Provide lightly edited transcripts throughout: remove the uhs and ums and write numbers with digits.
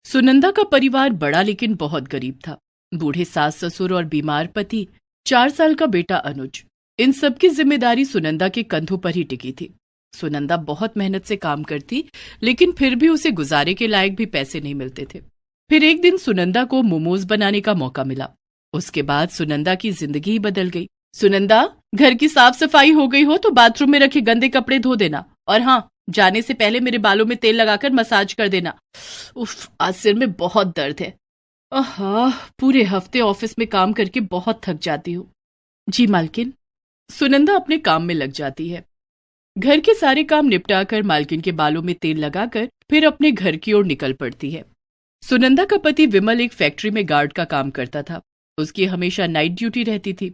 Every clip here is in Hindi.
सुनंदा का परिवार बड़ा लेकिन बहुत गरीब था। बूढ़े सास ससुर और बीमार पति, 4 साल का बेटा अनुज, इन सबकी जिम्मेदारी सुनंदा के कंधों पर ही टिकी थी। सुनंदा बहुत मेहनत से काम करती, लेकिन फिर भी उसे गुजारे के लायक भी पैसे नहीं मिलते थे। फिर एक दिन सुनंदा को मोमोज बनाने का मौका मिला। उसके बाद सुनंदा की जिंदगी ही बदल गई। सुनंदा, घर की साफ सफाई हो गई हो तो बाथरूम में रखे गंदे कपड़े धो देना, और हाँ, जाने से पहले मेरे बालों में तेल लगाकर मसाज कर देना। उफ, आज सिर में बहुत दर्द है। आहा, पूरे हफ्ते ऑफिस में काम करके बहुत थक जाती हूँ। जी मालकिन। सुनंदा अपने काम में लग जाती है। घर के सारे काम निपटाकर मालकिन के बालों में तेल लगाकर फिर अपने घर की ओर निकल पड़ती है। सुनंदा का पति विमल एक फैक्ट्री में गार्ड का काम करता था। उसकी हमेशा नाइट ड्यूटी रहती थी।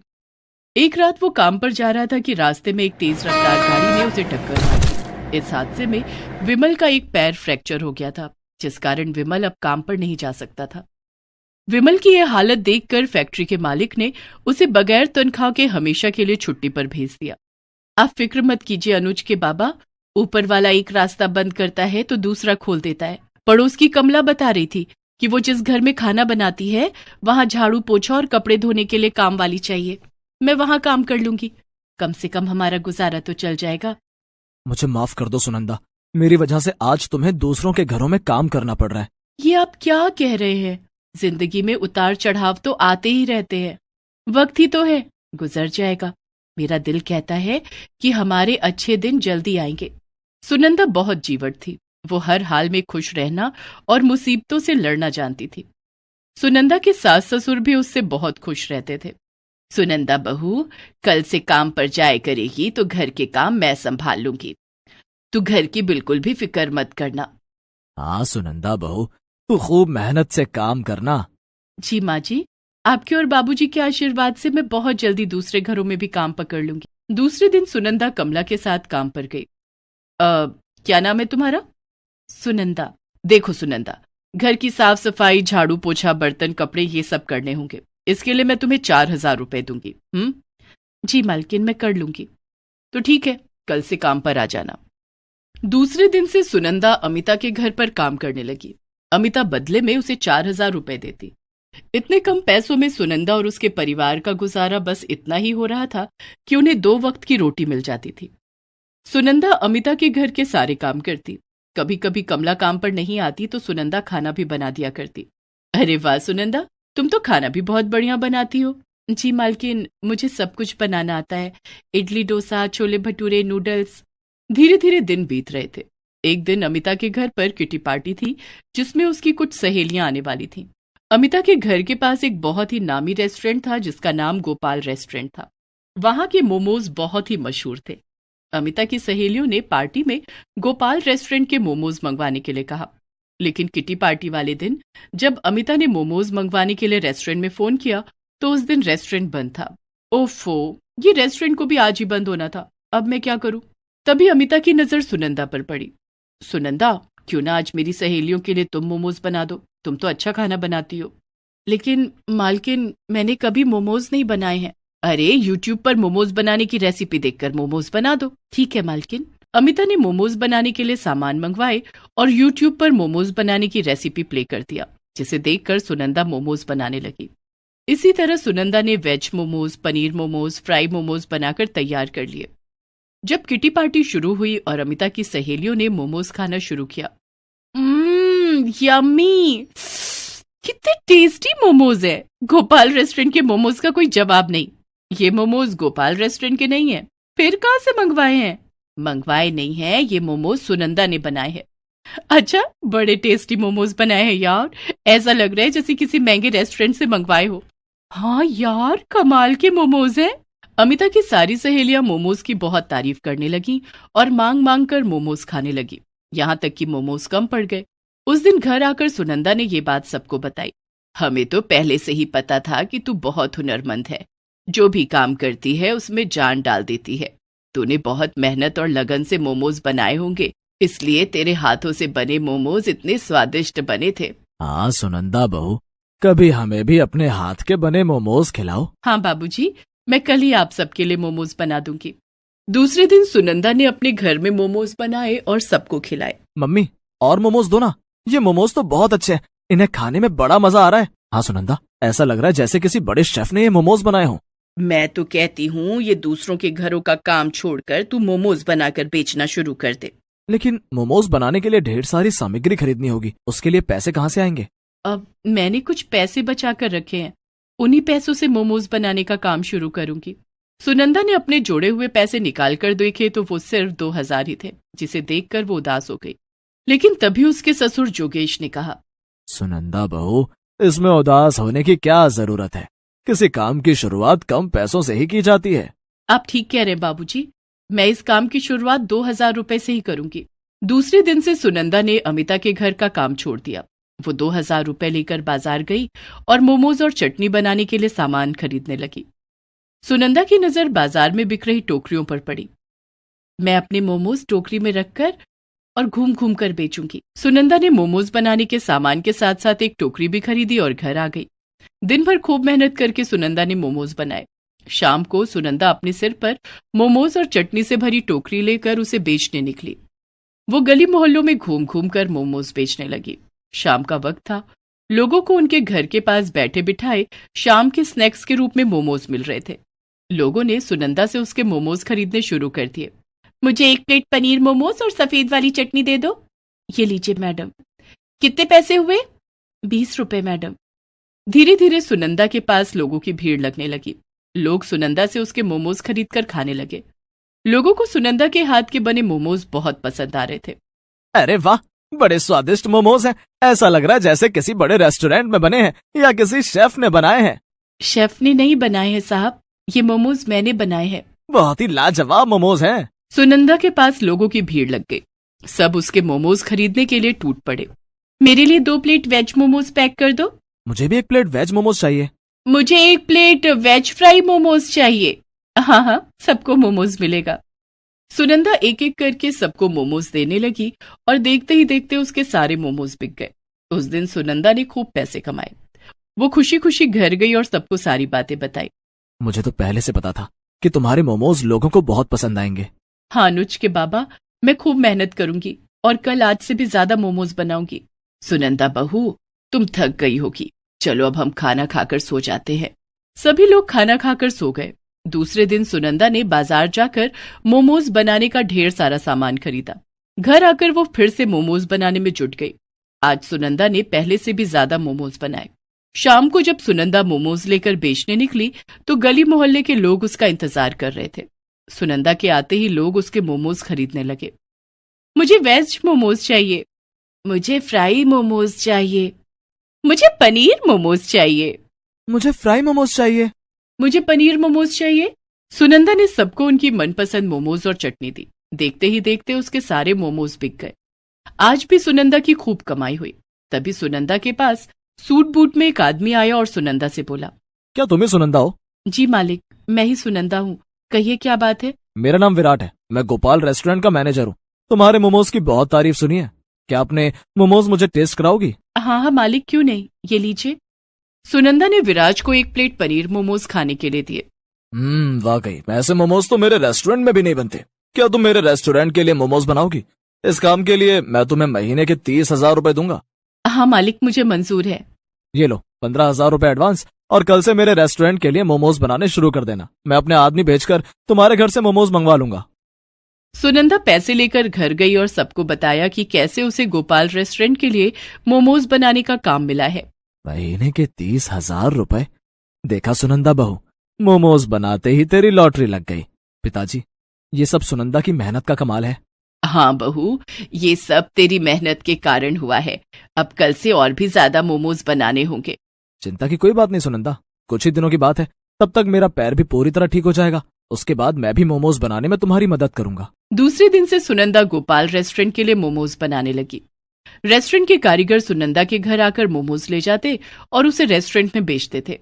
एक रात वो काम पर जा रहा था कि रास्ते में एक तेज रफ्तार गाड़ी ने उसे टक्कर मार दी। इस हादसे में विमल का एक पैर फ्रैक्चर हो गया था, जिस कारण विमल अब काम पर नहीं जा सकता था। विमल की यह हालत देखकर फैक्ट्री के मालिक ने उसे बगैर तनख्वाह के हमेशा के लिए छुट्टी पर भेज दिया। आप फिक्र मत कीजिए अनुज के बाबा, ऊपर वाला एक रास्ता बंद करता है तो दूसरा खोल देता है। पड़ोस की कमला बता रही थी कि वो जिस घर में खाना बनाती है वहां झाड़ू पोछा और कपड़े धोने के लिए काम वाली चाहिए। मैं वहां काम कर लूंगी, कम से कम हमारा गुजारा तो चल जाएगा। मुझे माफ कर दो सुनंदा, मेरी वजह से आज तुम्हें दूसरों के घरों में काम करना पड़ रहा है। ये आप क्या कह रहे हैं? जिंदगी में उतार चढ़ाव तो आते ही रहते हैं। वक्त ही तो है, गुजर जाएगा। मेरा दिल कहता है कि हमारे अच्छे दिन जल्दी आएंगे। सुनंदा बहुत जीवट थी। वो हर हाल में खुश रहना और मुसीबतों से लड़ना जानती थी। सुनंदा के सास ससुर भी उससे बहुत खुश रहते थे। सुनंदा बहू, कल से काम पर जाए करेगी तो घर के काम मैं संभाल लूंगी। तू घर की बिल्कुल भी फिक्र मत करना। हाँ सुनंदा बहू, तू खूब मेहनत से काम करना। जी माँ जी, आपके और बाबूजी के आशीर्वाद से मैं बहुत जल्दी दूसरे घरों में भी काम पकड़ लूंगी। दूसरे दिन सुनंदा कमला के साथ काम पर गई। क्या नाम है तुम्हारा? सुनंदा। देखो सुनंदा, घर की साफ सफाई, झाड़ू पोछा, बर्तन, कपड़े, ये सब करने होंगे। इसके लिए मैं तुम्हें 4,000 रुपए दूंगी। जी मालकिन, मैं कर लूंगी। तो ठीक है, कल से काम पर आ जाना। दूसरे दिन से सुनंदा अमिता के घर पर काम करने लगी। अमिता बदले में उसे 4,000 रुपए देती। इतने कम पैसों में सुनंदा और उसके परिवार का गुजारा बस इतना ही हो रहा था कि उन्हें 2 वक्त की रोटी मिल जाती थी। सुनंदा अमिता के घर के सारे काम करती। कभी कभी कमला काम पर नहीं आती तो सुनंदा खाना भी बना दिया करती। अरे वाह सुनंदा, तुम तो खाना भी बहुत बढ़िया बनाती हो। जी मालकिन, मुझे सब कुछ बनाना आता है। इडली, डोसा, छोले भटूरे, नूडल्स। धीरे धीरे दिन बीत रहे थे। एक दिन अमिता के घर पर किटी पार्टी थी, जिसमें उसकी कुछ सहेलियां आने वाली थीं। अमिता के घर के पास एक बहुत ही नामी रेस्टोरेंट था जिसका नाम गोपाल रेस्टोरेंट था। वहां के मोमोज बहुत ही मशहूर थे। अमिता की सहेलियों ने पार्टी में गोपाल रेस्टोरेंट के मोमोज मंगवाने के लिए कहा, लेकिन किटी पार्टी वाले दिन जब अमिता ने मोमोज मंगवाने के लिए रेस्टोरेंट में फोन किया तो उस दिन रेस्टोरेंट बंद था। ओफो, ये रेस्टोरेंट को भी आज ही बंद होना था। अब मैं क्या करूं? तभी अमिता की नजर सुनंदा पर पड़ी। सुनंदा, क्यों ना आज मेरी सहेलियों के लिए तुम मोमोज बना दो, तुम तो अच्छा खाना बनाती हो। लेकिन मालकिन, मैंने कभी मोमोज नहीं बनाए हैं। अरे यूट्यूब पर मोमोज बनाने की रेसिपी देखकर मोमोज बना दो। ठीक है मालकिन। अमिता ने मोमोज बनाने के लिए सामान मंगवाए और यूट्यूब पर मोमोज बनाने की रेसिपी प्ले कर दिया, जिसे देखकर सुनंदा मोमोज बनाने लगी। इसी तरह सुनंदा ने वेज मोमोज, पनीर मोमोज, फ्राई मोमोज बनाकर तैयार कर लिए। जब किटी पार्टी शुरू हुई और अमिता की सहेलियों ने मोमोज खाना शुरू किया, यम्मी, कितने टेस्टी मोमोज है। गोपाल रेस्टोरेंट के मोमोज का कोई जवाब नहीं। ये मोमोज गोपाल रेस्टोरेंट के नहीं है, फिर कहां से मंगवाए हैं? मंगवाए नहीं है, ये मोमोज सुनंदा ने बनाए हैं। अच्छा, बड़े टेस्टी मोमोज बनाए हैं यार। ऐसा लग रहा है जैसे किसी महंगे रेस्टोरेंट से मंगवाए हो। हाँ यार, कमाल के मोमोज हैं। अमिता की सारी सहेलियां मोमोज की बहुत तारीफ करने लगी और मांग मांग कर मोमोज खाने लगी, यहाँ तक कि मोमोज कम पड़ गए। उस दिन घर आकर सुनंदा ने ये बात सबको बताई। हमें तो पहले से ही पता था कि तू बहुत हुनरमंद है, जो भी काम करती है उसमें जान डाल देती है। तूने बहुत मेहनत और लगन से मोमोज बनाए होंगे, इसलिए तेरे हाथों से बने मोमोज इतने स्वादिष्ट बने थे। हाँ सुनंदा बहू, कभी हमें भी अपने हाथ के बने मोमोज खिलाओ। हाँ बाबूजी, मैं कल ही आप सबके लिए मोमोज बना दूंगी। दूसरे दिन सुनंदा ने अपने घर में मोमोज बनाए और सबको खिलाए। मम्मी, और मोमोज दो ना, ये मोमोज तो बहुत अच्छे हैं, इन्हें खाने में बड़ा मजा आ रहा है। हाँ सुनंदा, ऐसा लग रहा है जैसे किसी बड़े शेफ ने ये मोमोज बनाए हों। मैं तो कहती हूँ ये दूसरों के घरों का काम छोड़कर तू मोमोज बनाकर बेचना शुरू कर दे। लेकिन मोमोज बनाने के लिए ढेर सारी सामग्री खरीदनी होगी, उसके लिए पैसे कहाँ से आएंगे? अब मैंने कुछ पैसे बचा कर रखे हैं, उन्हीं पैसों से मोमोज बनाने का काम शुरू करूंगी। सुनंदा ने अपने जोड़े हुए पैसे निकाल कर देखे तो वो सिर्फ 2,000 ही थे, जिसे देखकर वो उदास हो गई। लेकिन तभी उसके ससुर जोगेश ने कहा, सुनंदा बहू, इसमें उदास होने की क्या जरूरत है? किसी काम की शुरुआत कम पैसों से ही की जाती है। आप ठीक कह रहे बाबूजी, मैं इस काम की शुरुआत 2,000 रुपए से ही करूंगी। दूसरे दिन से सुनंदा ने अमिता के घर का काम छोड़ दिया। वो 2,000 रुपए लेकर बाजार गई और मोमोज और चटनी बनाने के लिए सामान खरीदने लगी। सुनंदा की नजर बाजार में बिक रही टोकरियों पर पड़ी। मैं अपने मोमोज टोकरी में रखकर और घूम घूम कर बेचूंगी। सुनंदा ने मोमोज बनाने के सामान के साथ साथ एक टोकरी भी खरीदी और घर आ गई। दिन भर खूब मेहनत करके सुनंदा ने मोमोज बनाए। शाम को सुनंदा अपने सिर पर मोमोज और चटनी से भरी टोकरी लेकर उसे बेचने निकली। वो गली मोहल्लों में घूम घूम कर मोमोज बेचने लगी। शाम का वक्त था। लोगों को उनके घर के पास बैठे बिठाए शाम के स्नैक्स के रूप में मोमोज मिल रहे थे। लोगों ने सुनंदा से उसके मोमोज खरीदने शुरू कर दिए। मुझे 1 प्लेट पनीर मोमोज और सफेद वाली चटनी दे दो। ये लीजिए मैडम। कितने पैसे हुए? 20 रुपए मैडम। धीरे धीरे सुनंदा के पास लोगों की भीड़ लगने लगी। लोग सुनंदा से उसके मोमोज खरीदकर खाने लगे। लोगों को सुनंदा के हाथ के बने मोमोज बहुत पसंद आ रहे थे। अरे वाह, बड़े स्वादिष्ट मोमोज हैं। ऐसा लग रहा है जैसे किसी बड़े रेस्टोरेंट में बने हैं या किसी शेफ ने बनाए हैं। शेफ ने नहीं बनाए हैं साहब, ये मोमोज मैंने बनाए हैं। बहुत ही लाजवाब मोमोज हैं। सुनंदा के पास लोगों की भीड़ लग गई। सब उसके मोमोज खरीदने के लिए टूट पड़े। मेरे लिए 2 प्लेट वेज मोमोज पैक कर दो। मुझे भी 1 प्लेट वेज मोमोज चाहिए। मुझे 1 प्लेट वेज फ्राई मोमोज चाहिए। हाँ हाँ, सबको मोमोज मिलेगा। सुनंदा एक एक करके सबको मोमोज देने लगी और देखते ही देखते उसके सारे मोमोज बिक गए। उस दिन सुनंदा ने खूब पैसे कमाए। वो खुशी खुशी घर गई और सबको सारी बातें बताई। मुझे तो पहले से पता था कि तुम्हारे मोमोज लोगों को बहुत पसंद आएंगे। हाँ अनुज के बाबा, मैं खूब मेहनत करूंगी और कल आज से भी ज्यादा मोमोज बनाऊंगी। सुनंदा बहू, तुम थक गई होगी, चलो अब हम खाना खाकर सो जाते हैं। सभी लोग खाना खाकर सो गए। दूसरे दिन सुनंदा ने बाजार जाकर मोमोज बनाने का ढेर सारा सामान खरीदा। घर आकर वो फिर से मोमोज बनाने में जुट गई। आज सुनंदा ने पहले से भी ज्यादा मोमोज बनाए। शाम को जब सुनंदा मोमोज लेकर बेचने निकली तो गली मोहल्ले के लोग उसका इंतजार कर रहे थे। सुनंदा के आते ही लोग उसके मोमोज खरीदने लगे। मुझे वेज मोमोज चाहिए, मुझे फ्राई मोमोज चाहिए, मुझे पनीर मोमोज चाहिए, मुझे फ्राई मोमोज चाहिए, मुझे पनीर मोमोज चाहिए। सुनंदा ने सबको उनकी मनपसंद मोमोज और चटनी दी। देखते ही देखते उसके सारे मोमोज बिक गए। आज भी सुनंदा की खूब कमाई हुई। तभी सुनंदा के पास सूट बूट में एक आदमी आया और सुनंदा से बोला, क्या तुम ही सुनंदा हो? जी मालिक, मैं ही सुनंदा हूँ, कहिए क्या बात है। मेरा नाम विराट है, मैं गोपाल रेस्टोरेंट का मैनेजर हूँ। तुम्हारे मोमोज की बहुत तारीफ सुनी है, क्या आपने मोमोज मुझे टेस्ट कराओगी? हाँ हाँ मालिक, क्यों नहीं, ये लीजिए। सुनंदा ने विराज को 1 प्लेट पनीर मोमोज खाने के लिए दिए। वाकई ऐसे मोमोज तो मेरे रेस्टोरेंट में भी नहीं बनते। क्या तुम मेरे रेस्टोरेंट के लिए मोमोज बनाओगी? इस काम के लिए मैं तुम्हें महीने के 30,000 रुपए दूंगा। हाँ मालिक, मुझे मंजूर है। ये लो 15,000 रुपए एडवांस, और कल से मेरे रेस्टोरेंट के लिए मोमोज बनाने शुरू कर देना। मैं अपने आदमी भेजकर तुम्हारे घर से मोमोज मंगवा लूंगा। सुनंदा पैसे लेकर घर गई और सबको बताया कि कैसे उसे गोपाल रेस्टोरेंट के लिए मोमोज बनाने का काम मिला है। महीने के 30,000 रुपए। देखा सुनंदा बहू, मोमोज बनाते ही तेरी लॉटरी लग गई। पिताजी, ये सब सुनंदा की मेहनत का कमाल है। हाँ बहू, ये सब तेरी मेहनत के कारण हुआ है। अब कल से और भी ज्यादा मोमोज बनाने होंगे। चिंता की कोई बात नहीं सुनंदा, कुछ ही दिनों की बात है, तब तक मेरा पैर भी पूरी तरह ठीक हो जाएगा। उसके बाद मैं भी मोमोज बनाने में तुम्हारी मदद करूंगा। दूसरे दिन से सुनंदा गोपाल रेस्टोरेंट के लिए मोमोज बनाने लगी। रेस्टोरेंट के कारीगर सुनंदा के घर आकर मोमोज ले जाते और उसे रेस्टोरेंट में बेचते थे।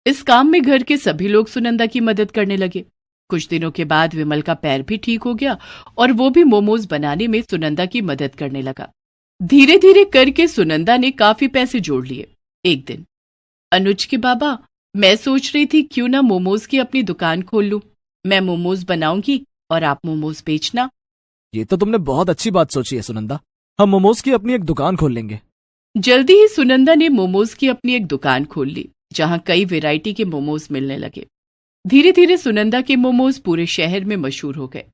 इस काम में घर के सभी लोग सुनंदा की मदद करने लगे। कुछ दिनों के बाद विमल का पैर भी ठीक हो गया और वो भी मोमोज बनाने में सुनंदा की मदद करने लगा। धीरे धीरे करके सुनंदा ने काफी पैसे जोड़ लिए। एक दिन, अनुज के बाबा, मैं सोच रही थी क्यों ना मोमोज की अपनी दुकान खोल लूं। मैं मोमोज बनाऊंगी और आप मोमोज बेचना। ये तो तुमने बहुत अच्छी बात सोची है सुनंदा, हम मोमोज की अपनी एक दुकान खोल लेंगे। जल्दी ही सुनंदा ने मोमोज की अपनी एक दुकान खोल ली, जहां कई वैरायटी के मोमोज मिलने लगे। धीरे धीरे सुनंदा के मोमोज पूरे शहर में मशहूर हो गए।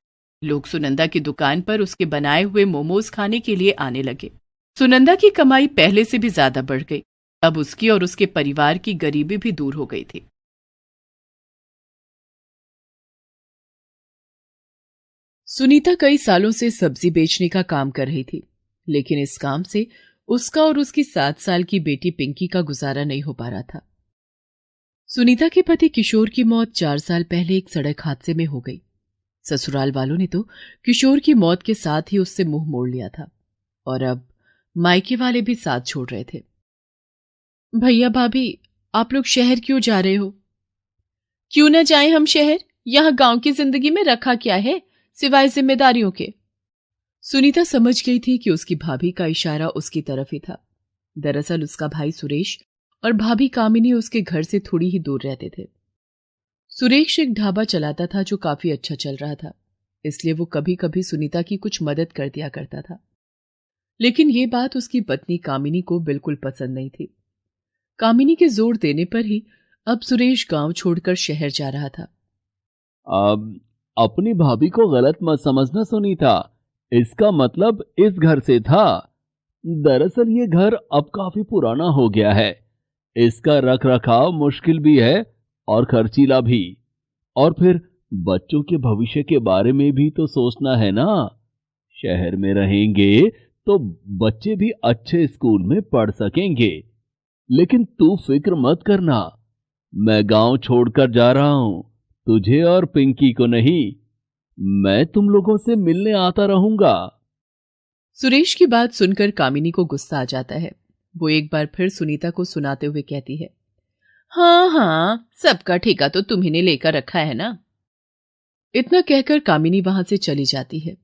लोग सुनंदा की दुकान पर उसके बनाए हुए मोमोज खाने के लिए आने लगे। सुनंदा की कमाई पहले से भी ज्यादा बढ़ गई। अब उसकी और उसके परिवार की गरीबी भी दूर हो गई थी। सुनीता कई सालों से सब्जी बेचने का काम कर रही थी, लेकिन इस काम से उसका और उसकी 7 साल की बेटी पिंकी का गुजारा नहीं हो पा रहा था। सुनीता के पति किशोर की मौत 4 साल पहले एक सड़क हादसे में हो गई। ससुराल वालों ने तो किशोर की मौत के साथ ही उससे मुंह मोड़ लिया था, और अब मायके वाले भी साथ छोड़ रहे थे। भैया भाभी, आप लोग शहर क्यों जा रहे हो? क्यों ना जाएं हम शहर? यहाँ गांव की जिंदगी में रखा क्या है सिवाय जिम्मेदारियों के? सुनीता समझ गई थी कि उसकी भाभी का इशारा उसकी तरफ ही था। दरअसल उसका भाई सुरेश और भाभी कामिनी उसके घर से थोड़ी ही दूर रहते थे। सुरेश एक ढाबा चलाता था जो काफी अच्छा चल रहा था, इसलिए वो कभी कभी सुनीता की कुछ मदद कर दिया करता था। लेकिन ये बात उसकी पत्नी कामिनी को बिल्कुल पसंद नहीं थी। कामिनी के जोर देने पर ही अब सुरेश गांव छोड़कर शहर जा रहा था। अब अपनी भाभी को गलत मत समझना सुनीता, इसका मतलब इस घर से था। दरअसल ये घर अब काफी पुराना हो गया है। इसका रख रखाव मुश्किल भी है और खर्चीला भी। और फिर बच्चों के भविष्य के बारे में भी तो सोचना है ना। शहर में रहेंगे तो बच्चे भी अच्छे स्कूल में पढ़ सकेंगे। लेकिन तू फिक्र मत करना, मैं गांव छोड़कर जा रहा हूं, तुझे और पिंकी को नहीं। मैं तुम लोगों से मिलने आता रहूंगा। सुरेश की बात सुनकर कामिनी को गुस्सा आ जाता है। वो एक बार फिर सुनीता को सुनाते हुए कहती है, हाँ हाँ, सबका ठेका तो तुम्ही ने लेकर रखा है ना। इतना कहकर कामिनी वहां से चली जाती है।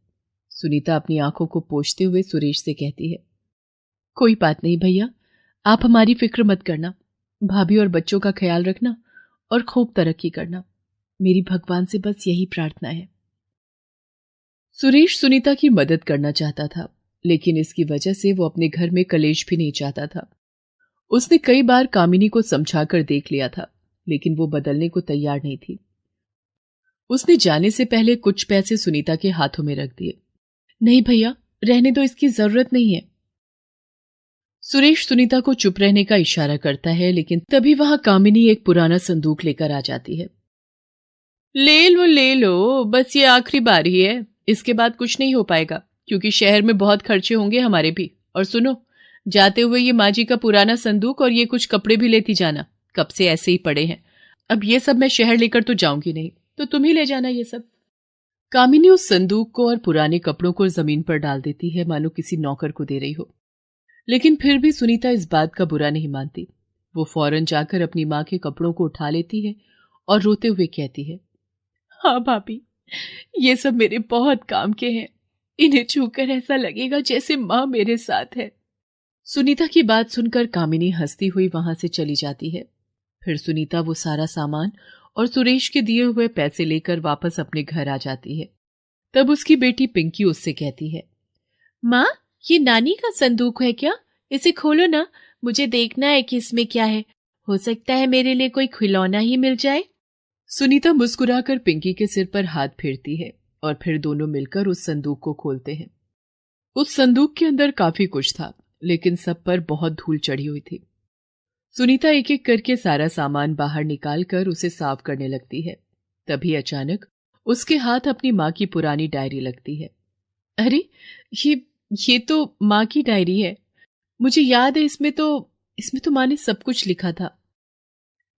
सुनीता अपनी आंखों को पोंछते हुए सुरेश से कहती है, कोई बात नहीं भैया, आप हमारी फिक्र मत करना। भाभी और बच्चों का ख्याल रखना और खूब तरक्की करना। मेरी भगवान से बस यही प्रार्थना है। सुरेश सुनीता की मदद करना चाहता था, लेकिन इसकी वजह से वो अपने घर में कलेश भी नहीं चाहता था। उसने कई बार कामिनी को समझाकर देख लिया था, लेकिन वो बदलने को तैयार नहीं थी। उसने जाने से पहले कुछ पैसे सुनीता के हाथों में रख दिए। नहीं भैया, रहने दो, इसकी जरूरत नहीं है। सुरेश सुनीता को चुप रहने का इशारा करता है, लेकिन तभी वहां कामिनी एक पुराना संदूक लेकर आ जाती है। ले लो, बस ये आखिरी बारी है। इसके बाद कुछ नहीं हो पाएगा, क्योंकि शहर में बहुत खर्चे होंगे हमारे भी। और सुनो, जाते हुए ये माँ जी का पुराना संदूक और ये कुछ कपड़े भी लेती जाना, कब से ऐसे ही पड़े हैं। अब ये सब मैं शहर लेकर तो जाऊंगी नहीं, तो तुम ही ले जाना ये सब। कामिनी उस संदूक को और पुराने कपड़ों को जमीन पर डाल देती है, मानो किसी नौकर को दे रही हो। लेकिन फिर भी सुनीता इस बात का बुरा नहीं मानती। वो फौरन जाकर अपनी माँ के कपड़ों को उठा लेती है और रोते हुए कहती है, हाँ भाभी, ये सब मेरे बहुत काम के हैं। इन्हें छूकर ऐसा लगेगा जैसे माँ मेरे साथ है। सुनीता की बात सुनकर कामिनी हंसती हुई वहां से चली जाती है। फिर सुनीता वो सारा सामान और सुरेश के दिए हुए पैसे लेकर वापस अपने घर आ जाती है। तब उसकी बेटी पिंकी उससे कहती है, माँ, ये नानी का संदूक है क्या? इसे खोलो ना, मुझे देखना है कि इसमें क्या है। हो सकता है मेरे लिए कोई खिलौना ही मिल जाए। सुनीता मुस्कुराकर पिंकी के सिर पर हाथ फेरती है और फिर दोनों मिलकर उस संदूक को खोलते हैं। उस संदूक के अंदर काफी कुछ था, लेकिन सब पर बहुत धूल चढ़ी हुई थी। सुनीता एक एक करके सारा सामान बाहर निकालकर उसे साफ करने लगती है। तभी अचानक उसके हाथ अपनी माँ की पुरानी डायरी लगती है। अरे, ये तो माँ की डायरी है। मुझे याद है, इसमें तो माँ ने सब कुछ लिखा था।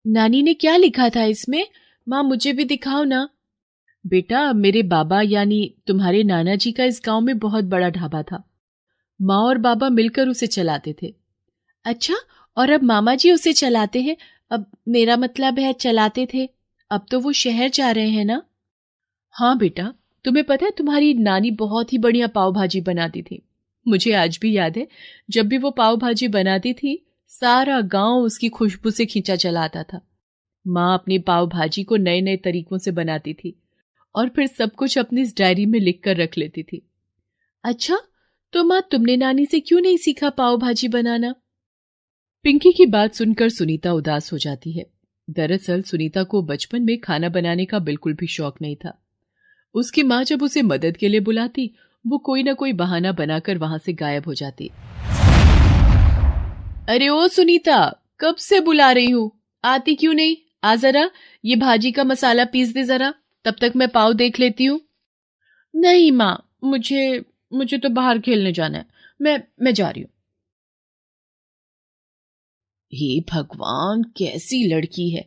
नानी ने क्या लिखा था इसमें? माँ, मुझे भी दिखाओ ना। बेटा, मेरे बाबा यानी तुम्हारे नाना जी का इस गांव में बहुत बड़ा ढाबा था। माँ और बाबा मिलकर उसे चलाते थे। अच्छा, और अब मामा जी उसे चलाते हैं? अब मेरा मतलब है चलाते थे। अब तो वो शहर जा रहे हैं ना? हाँ बेटा, तुम्हें पता है तुम्हारी नानी बहुत ही बढ़िया पाव भाजी बनाती थी। मुझे आज भी याद है, जब भी वो पाव भाजी बनाती थी, सारा गांव उसकी खुशबू से खींचा चला आता था। माँ अपनी पाव भाजी को नए नए तरीकों से बनाती थी और फिर सब कुछ अपनी इस डायरी में लिख कर रख लेती थी। अच्छा, तो माँ, तुमने नानी से क्यों नहीं सीखा पाव भाजी बनाना? पिंकी की बात सुनकर सुनीता उदास हो जाती है। दरअसल सुनीता को बचपन में खाना बनाने का बिल्कुल भी शौक नहीं था। उसकी माँ जब उसे मदद के लिए बुलाती, वो कोई ना कोई बहाना बनाकर वहां से गायब हो जाती। अरे ओ सुनीता, कब से बुला रही हूं, आती क्यों नहीं? आ जरा, ये भाजी का मसाला पीस दे जरा, तब तक मैं पाव देख लेती हूँ। नहीं माँ, मुझे मुझे तो बाहर खेलने जाना है, मैं जा रही हूँ। हे भगवान, कैसी लड़की है!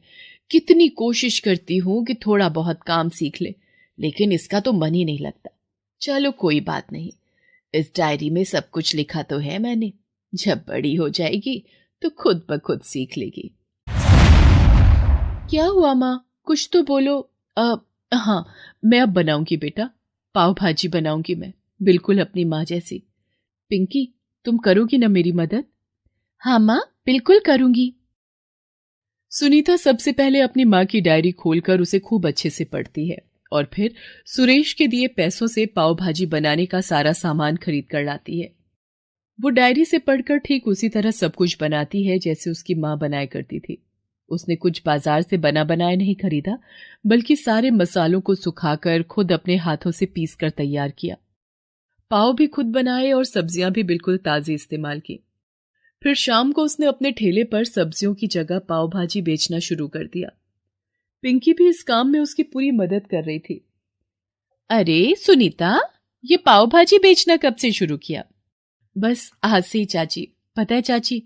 कितनी कोशिश करती हूं कि थोड़ा बहुत काम सीख ले, लेकिन इसका तो मन ही नहीं लगता। चलो कोई बात नहीं, इस डायरी में सब कुछ लिखा तो है मैंने, जब बड़ी हो जाएगी तो खुद ब खुद सीख लेगी। क्या हुआ माँ, कुछ तो बोलो। हाँ, मैं अब बनाऊंगी बेटा, पाव भाजी बनाऊंगी मैं, बिल्कुल अपनी माँ जैसी। पिंकी, तुम करोगी ना मेरी मदद? हाँ माँ, बिल्कुल करूंगी। सुनीता सबसे पहले अपनी माँ की डायरी खोलकर उसे खूब अच्छे से पढ़ती है और फिर सुरेश के दिए पैसों से पाव भाजी बनाने का सारा सामान खरीद कर लाती है। वो डायरी से पढ़कर ठीक उसी तरह सब कुछ बनाती है जैसे उसकी माँ बनाया करती थी। उसने कुछ बाजार से बना बनाया नहीं खरीदा, बल्कि सारे मसालों को सुखाकर खुद अपने हाथों से पीस कर तैयार किया। पाव भी खुद बनाए और सब्जियां भी बिल्कुल ताजी इस्तेमाल की। फिर शाम को उसने अपने ठेले पर सब्जियों की जगह पाव भाजी बेचना शुरू कर दिया। पिंकी भी इस काम में उसकी पूरी मदद कर रही थी। अरे सुनीता, ये पाव भाजी बेचना कब से शुरू किया? बस आज से ही चाची। पता है चाची,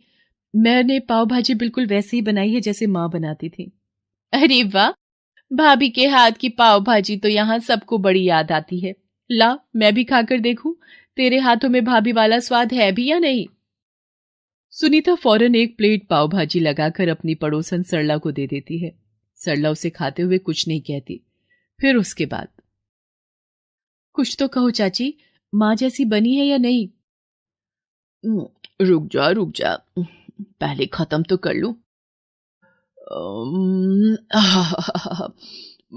मैंने पाव भाजी बिल्कुल वैसे ही बनाई है जैसे माँ बनाती थी। अरे वाह, भाभी के हाथ की पाव भाजी तो यहाँ सबको बड़ी याद आती है। ला, मैं भी खाकर देखूं, तेरे हाथों में भाभी वाला स्वाद है भी या नहीं। सुनीता फौरन एक प्लेट पाव भाजी लगाकर अपनी पड़ोसन सरला को दे देती है। सरला उसे खाते हुए कुछ नहीं कहती। फिर उसके बाद, कुछ तो कहो चाची, माँ जैसी बनी है या नहीं? रुक जा रुक जा, पहले खत्म तो कर लूं।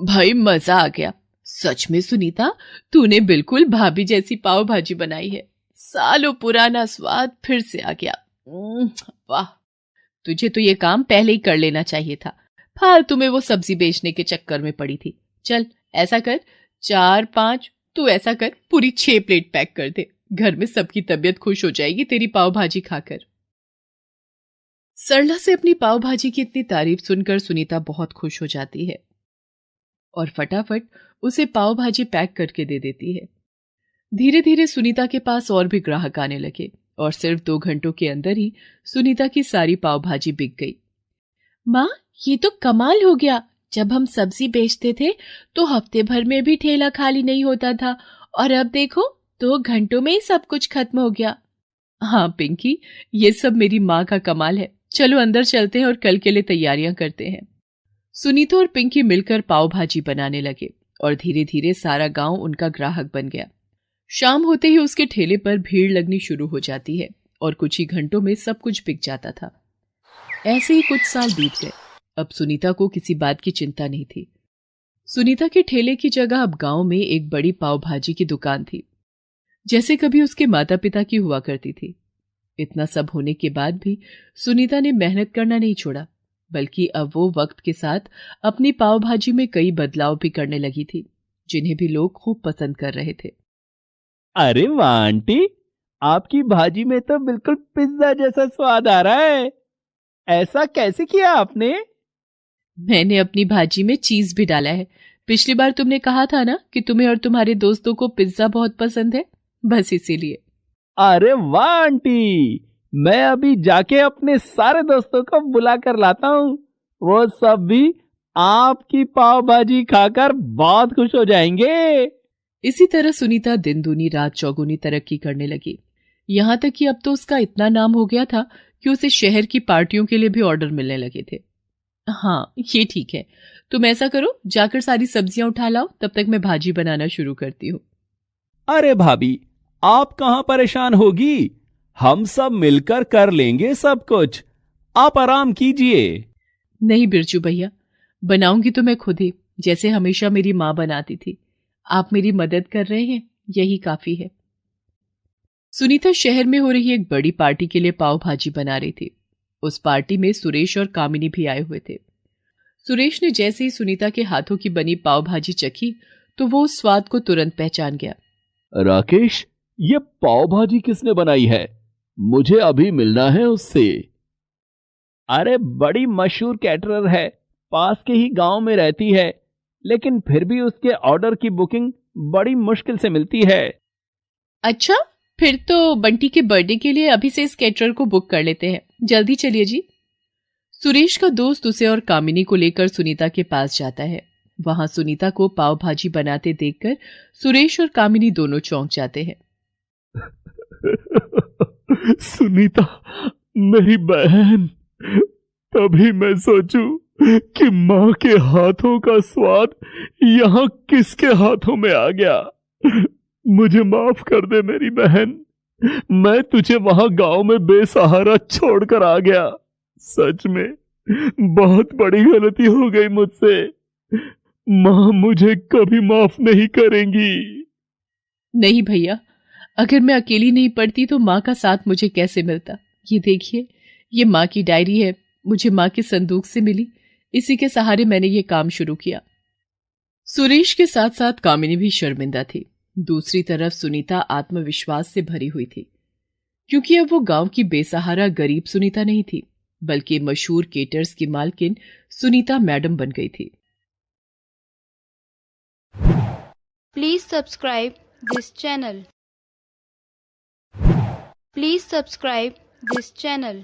भाई मजा आ गया सच में सुनीता, तूने बिल्कुल भाभी जैसी पाव भाजी बनाई है। सालों पुराना स्वाद फिर से आ गया। वाह, तुझे तो ये काम पहले ही कर लेना चाहिए था, फालतू में वो सब्जी बेचने के चक्कर में पड़ी थी। चल ऐसा कर, 4-5, तू ऐसा कर पूरी 6 प्लेट पैक कर दे, घर में सबकी तबीयत खुश हो जाएगी तेरी पाव भाजी खाकर। सरला से अपनी पाव भाजी की इतनी तारीफ सुनकर सुनीता बहुत खुश हो जाती है और फटाफट उसे पाव भाजी पैक करके दे देती है। धीरे धीरे सुनीता के पास और भी ग्राहक आने लगे और सिर्फ 2 घंटों के अंदर ही सुनीता की सारी पाव भाजी बिक गई। माँ, ये तो कमाल हो गया। जब हम सब्जी बेचते थे तो हफ्ते भर में भी ठेला खाली नहीं होता था, और अब देखो 2 घंटों में ही सब कुछ खत्म हो गया। हाँ पिंकी, ये सब मेरी माँ का कमाल है। चलो अंदर चलते हैं और कल के लिए तैयारियां करते हैं। सुनीता और पिंकी मिलकर पाव भाजी बनाने लगे और धीरे धीरे सारा गांव उनका ग्राहक बन गया। शाम होते ही उसके ठेले पर भीड़ लगनी शुरू हो जाती है और कुछ ही घंटों में सब कुछ बिक जाता था। ऐसे ही कुछ साल बीत गए। अब सुनीता को किसी बात की चिंता नहीं थी। सुनीता के ठेले की जगह अब गांव में एक बड़ी पाव भाजी की दुकान थी, जैसे कभी उसके माता पिता की हुआ करती थी। इतना सब होने के बाद भी सुनीता ने मेहनत करना नहीं छोड़ा, बल्कि अब वो वक्त के साथ अपनी पाव भाजी में कई बदलाव भी करने लगी थी, जिन्हें भी लोग खूब पसंद कर रहे थे। अरे वाह आंटी, आपकी भाजी में तो बिल्कुल पिज्जा जैसा स्वाद आ रहा है। ऐसा कैसे किया आपने? मैंने अपनी भाजी में चीज भी डाला है। पिछली बार तुमने कहा था ना कि तुम्हें और तुम्हारे दोस्तों को पिज्जा बहुत पसंद है, बस इसीलिए। अरे वाह आंटी, मैं अभी जाके अपने सारे दोस्तों को बुला कर लाता हूँ। वो सब भी आपकी पाव भाजी खाकर बहुत खुश हो जाएंगे। इसी तरह सुनीता दिन दूनी रात चौगुनी तरक्की करने लगी। यहां तक कि अब तो उसका इतना नाम हो गया था कि उसे शहर की पार्टियों के लिए भी ऑर्डर मिलने लगे थे। हाँ, ये ठीक है। तुम ऐसा करो, जाकर सारी सब्जियां उठा लाओ, तब तक मैं भाजी बनाना शुरू करती हूँ। अरे भाभी, आप कहाँ परेशान होगी, हम सब मिलकर कर लेंगे सब कुछ। आप आराम कीजिए। नहीं बिरजू भैया, बनाऊंगी तो मैं खुद ही, जैसे हमेशा मेरी माँ बनाती थी। आप मेरी मदद कर रहे हैं, यही काफी है। सुनीता शहर में हो रही एक बड़ी पार्टी के लिए पाव भाजी बना रही थी। उस पार्टी में सुरेश और कामिनी भी आए हुए थे। सुरेश ने जैसे ही सुनीता के हाथों की बनी पाव भाजी चखी तो वो उस स्वाद को तुरंत पहचान गया। राकेश, ये पाव भाजी किसने बनाई है? मुझे अभी मिलना है उससे। अरे बड़ी मशहूर कैटरर है, पास के ही गांव में रहती है, लेकिन फिर भी उसके ऑर्डर की बुकिंग बड़ी मुश्किल से मिलती है। अच्छा, फिर तो बंटी के बर्थडे के लिए अभी से इस कैटरर को बुक कर लेते हैं। जल्दी चलिए जी। सुरेश का दोस्त उसे और कामिनी को लेकर सुनीता के पास जाता है। वहां सुनीता को पाव भाजी बनाते देखकर सुरेश और कामिनी दोनों चौंक जाते हैं। सुनीता, मेरी बहन, तभी मैं सोचूं कि माँ के हाथों का स्वाद यहाँ किसके हाथों में आ गया। मुझे माफ कर दे मेरी बहन, मैं तुझे वहां गांव में बेसहारा छोड़कर आ गया। सच में बहुत बड़ी गलती हो गई मुझसे। माँ मुझे कभी माफ नहीं करेंगी। नहीं भैया, अगर मैं अकेली नहीं पढ़ती तो माँ का साथ मुझे कैसे मिलता। ये देखिए, ये माँ की डायरी है, मुझे माँ के संदूक से मिली, इसी के सहारे मैंने ये काम शुरू किया। सुरेश के साथ साथ कामिनी भी शर्मिंदा थी। दूसरी तरफ सुनीता आत्मविश्वास से भरी हुई थी, क्योंकि अब वो गांव की बेसहारा गरीब सुनीता नहीं थी, बल्कि मशहूर केटर्स की मालकिन सुनीता मैडम बन गई थी। Please subscribe this channel. Please subscribe this channel.